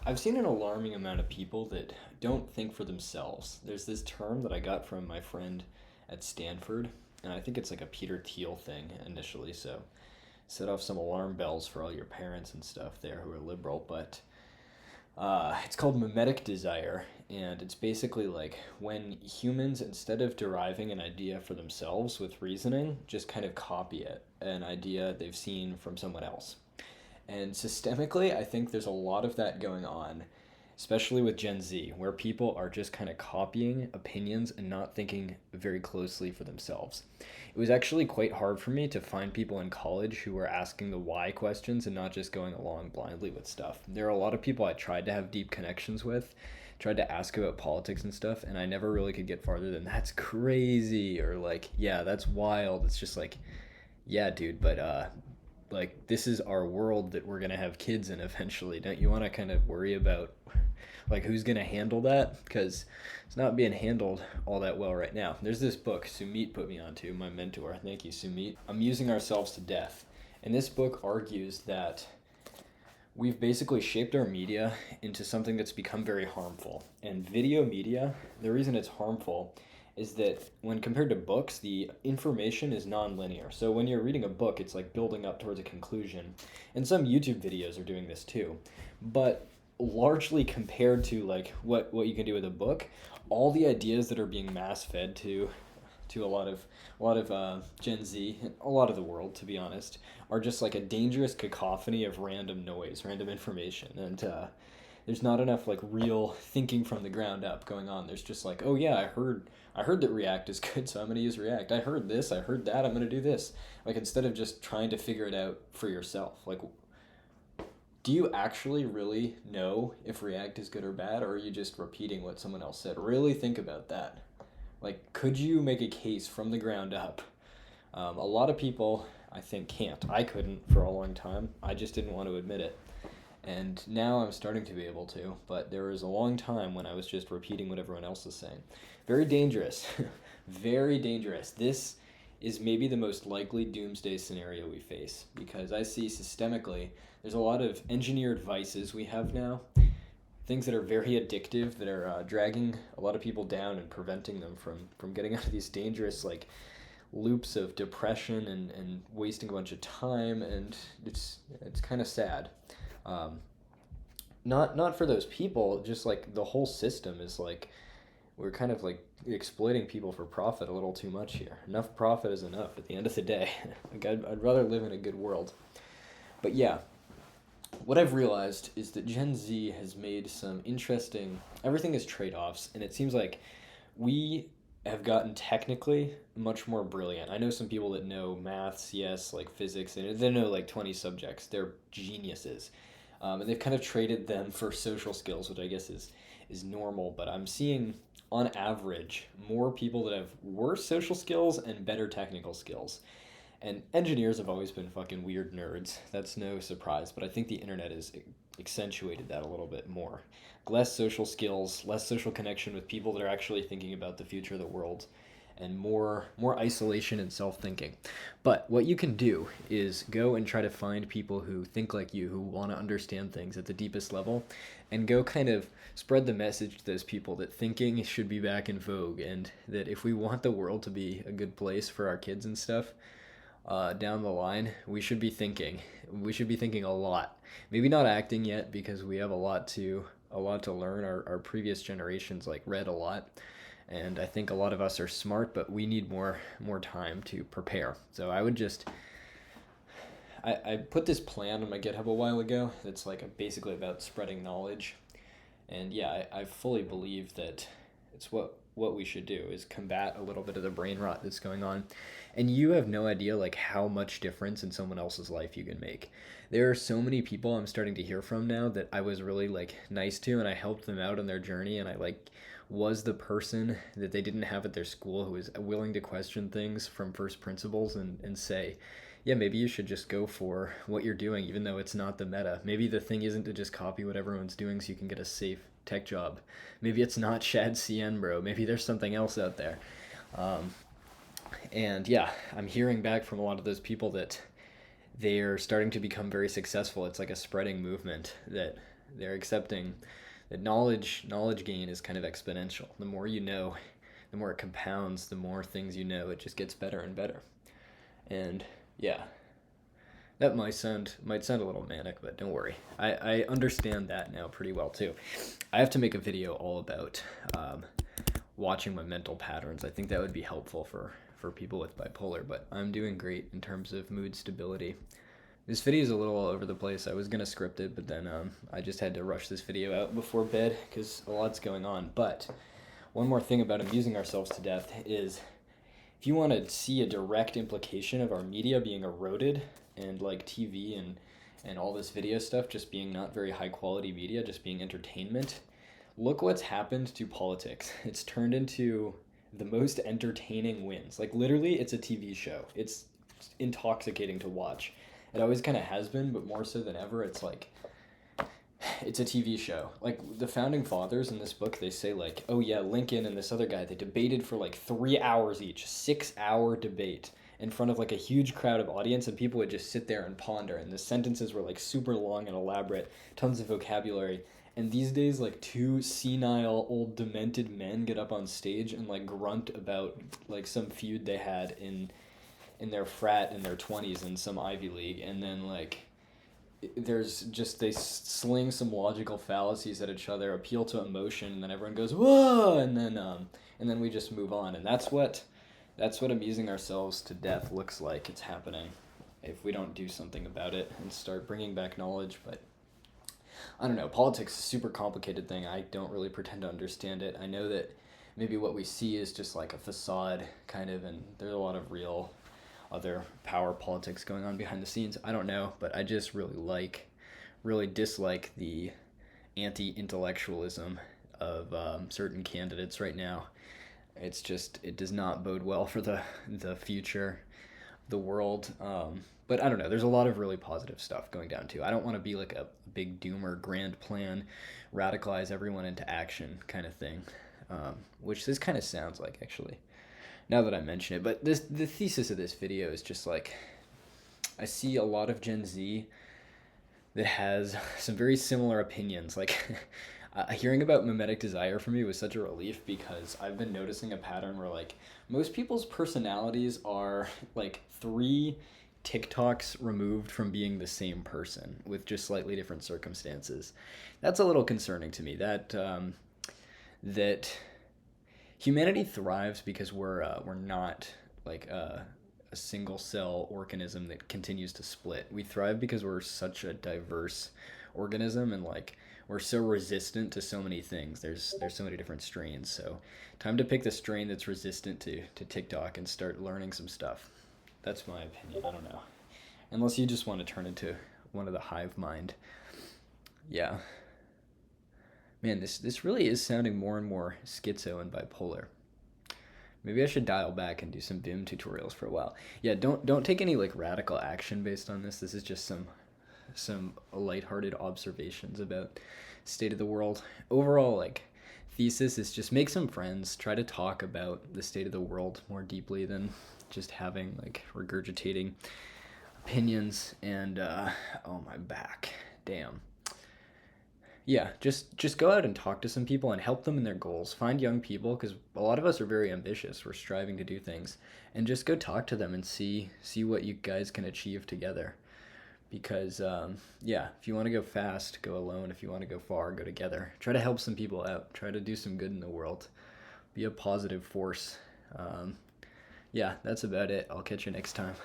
I've seen an alarming amount of people that don't think for themselves. There's this term that I got from my friend at Stanford, and I think it's like a Peter Thiel thing initially, so set off some alarm bells for all your parents and stuff there who are liberal, but it's called mimetic desire, and it's basically like when humans, instead of deriving an idea for themselves with reasoning, just kind of copy it, an idea they've seen from someone else. And systemically, I think there's a lot of that going on, especially with Gen Z, where people are just kind of copying opinions and not thinking very closely for themselves. It was actually quite hard for me to find people in college who were asking the why questions and not just going along blindly with stuff. There are a lot of people I tried to have deep connections with, tried to ask about politics and stuff, and I never really could get farther than that's crazy or like, yeah, that's wild. It's just like, yeah, dude, but like this is our world that we're gonna have kids in eventually. Don't you want to kind of worry about like who's gonna handle that? Because it's not being handled all that well right now. There's this book Sumit put me onto, my mentor. Thank you, Sumit. Amusing Ourselves to Death. And this book argues that we've basically shaped our media into something that's become very harmful. And video media, the reason it's harmful is that when compared to books, the information is non-linear. So when you're reading a book, it's like building up towards a conclusion. And some YouTube videos are doing this too. But largely compared to like what you can do with a book, all the ideas that are being mass fed to a lot of Gen Z, a lot of the world, to be honest, are just like a dangerous cacophony of random noise, random information, and there's not enough like real thinking from the ground up going on. There's just like, oh yeah, I heard that React is good, so I'm gonna use React. I heard this, I heard that, I'm gonna do this. Like instead of just trying to figure it out for yourself, like do you actually really know if React is good or bad, or are you just repeating what someone else said? Really think about that. Like, could you make a case from the ground up? A lot of people, I think, can't. I couldn't for a long time. I just didn't want to admit it. And now I'm starting to be able to, but there was a long time when I was just repeating what everyone else was saying. Very dangerous. Very dangerous. This is maybe the most likely doomsday scenario we face because I see systemically there's a lot of engineered vices we have now, things that are very addictive that are dragging a lot of people down and preventing them from getting out of these dangerous like loops of depression and wasting a bunch of time, and it's kind of sad. um, not for those people, just like the whole system is like we're kind of like exploiting people for profit a little too much here. Enough profit is enough at the end of the day. Like I'd rather live in a good world. But yeah, what I've realized is that Gen Z has made some interesting. Everything is trade offs, and it seems like we have gotten technically much more brilliant. I know some people that know maths, yes, like physics, and they know like 20 subjects. They're geniuses. And they've kind of traded them for social skills, which I guess is normal. But I'm seeing, on average, more people that have worse social skills and better technical skills. And engineers have always been fucking weird nerds. That's no surprise. But I think the internet has accentuated that a little bit more. Less social skills, less social connection with people that are actually thinking about the future of the world, and more isolation and self-thinking. But what you can do is go and try to find people who think like you, who want to understand things at the deepest level, and go kind of spread the message to those people that thinking should be back in vogue, and that if we want the world to be a good place for our kids and stuff, down the line, we should be thinking. We should be thinking a lot. Maybe not acting yet because we have a lot to learn. Our previous generations like read a lot, and I think a lot of us are smart, but we need more time to prepare. So I would just I put this plan on my GitHub a while ago that's like basically about spreading knowledge. And yeah, I fully believe that it's what we should do is combat a little bit of the brain rot that's going on. And you have no idea like how much difference in someone else's life you can make. There are so many people I'm starting to hear from now that I was really like nice to, and I helped them out on their journey, and I like was the person that they didn't have at their school who was willing to question things from first principles and say, yeah, maybe you should just go for what you're doing, even though it's not the meta. Maybe the thing isn't to just copy what everyone's doing so you can get a safe tech job. Maybe it's not Shad CN, bro. Maybe there's something else out there. Um, and yeah, I'm hearing back from a lot of those people that they're starting to become very successful. It's like a spreading movement that They're accepting that knowledge gain is kind of exponential. The more you know, the more it compounds, the more things you know, it just gets better and better. And yeah, that might sound a little manic, but don't worry. I understand that now pretty well too. I have to make a video all about watching my mental patterns. I think that would be helpful for people with bipolar, but I'm doing great in terms of mood stability. This video is a little all over the place. I was going to script it, but then I just had to rush this video out before bed because a lot's going on. But one more thing about amusing ourselves to death is if you want to see a direct implication of our media being eroded and like TV and all this video stuff just being not very high quality media, just being entertainment, look what's happened to politics. It's turned into the most entertaining wins. Like literally, it's a TV show. It's intoxicating to watch. It always kind of has been, but more so than ever, it's like, it's a TV show. Like the founding fathers in this book, they say like, oh yeah, Lincoln and this other guy, they debated for like 3 hours each, 6-hour debate in front of like a huge crowd of audience, and people would just sit there and ponder, and the sentences were like super long and elaborate, tons of vocabulary. And these days, like 2 senile, old, demented men get up on stage and like grunt about like some feud they had in their frat in their 20s in some Ivy League, and then like there's just they sling some logical fallacies at each other, appeal to emotion, and then everyone goes whoa, and then we just move on. And that's what amusing ourselves to death looks like. It's happening if we don't do something about it and start bringing back knowledge. But I don't know, politics is a super complicated thing. I don't really pretend to understand it. I know that maybe what we see is just like a facade kind of, and there's a lot of real other power politics going on behind the scenes. I don't know, but I just really dislike the anti-intellectualism of certain candidates right now. It's just, it does not bode well for the future, the world. But I don't know, there's a lot of really positive stuff going down too. I don't want to be like a big doomer, grand plan, radicalize everyone into action kind of thing, which this kind of sounds like actually, now that I mention it. But the thesis of this video is just like, I see a lot of Gen Z that has some very similar opinions. Like hearing about mimetic desire for me was such a relief, because I've been noticing a pattern where like most people's personalities are like 3 TikToks removed from being the same person with just slightly different circumstances. That's a little concerning to me, that humanity thrives because we're not like a single cell organism that continues to split. We thrive because we're such a diverse organism, and like we're so resistant to so many things. There's so many different strains. So time to pick the strain that's resistant to TikTok and start learning some stuff. That's my opinion. I don't know. Unless you just want to turn into one of the hive mind. Yeah. Man, this really is sounding more and more schizo and bipolar. Maybe I should dial back and do some Vim tutorials for a while. Yeah, don't take any like radical action based on this. This is just some lighthearted observations about state of the world. Overall, like thesis is just make some friends, try to talk about the state of the world more deeply than just having like regurgitating opinions. And oh, my back, damn. Yeah, just go out and talk to some people and help them in their goals. Find young people, because a lot of us are very ambitious. We're striving to do things, and just go talk to them and see what you guys can achieve together. Because yeah, if you want to go fast, go alone. If you want to go far, go together. Try to help some people out. Try to do some good in the world. Be a positive force. Yeah, that's about it. I'll catch you next time.